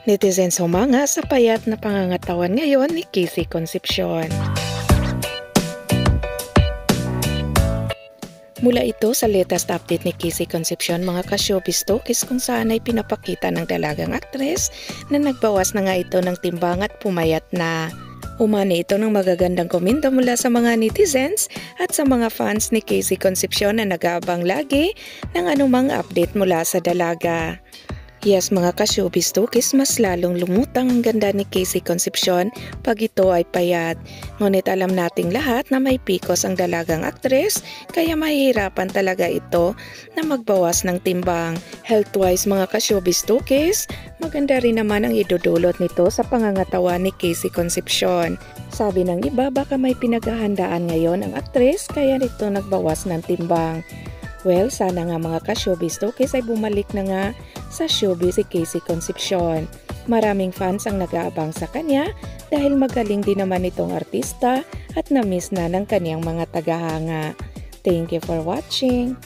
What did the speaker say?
Netizens humanga sa payat na pangangatawan ngayon ni Kissy Concepcion. Mula ito sa latest update ni Kissy Concepcion mga ka-showbiz talkies kung saan ay pinapakita ng dalagang aktres na nagbawas na nga ito ng timbang at pumayat na. Umani ito ng magagandang komento mula sa mga netizens at sa mga fans ni Kissy Concepcion na nag-aabang lagi ng anumang update mula sa dalaga. Yes mga ka-showbiz talkies, mas lalong lumutang ang ganda ni Kissy Concepcion pag ito ay payat. Ngunit alam nating lahat na may pikos ang dalagang aktres kaya mahihirapan talaga ito na magbawas ng timbang. Health-wise mga ka-showbiz talkies, maganda rin naman ang idudulot nito sa pangangatawan ni Kissy Concepcion. Sabi ng iba baka may pinaghahandaan ngayon ang aktres kaya nito nagbawas ng timbang. Well, sana nga mga ka-showbiz talkies ay bumalik na nga sa showbiz si Kissy Concepcion. Maraming fans ang nag-aabang sa kanya dahil magaling din naman itong artista at na-miss na ng kaniyang mga tagahanga. Thank you for watching!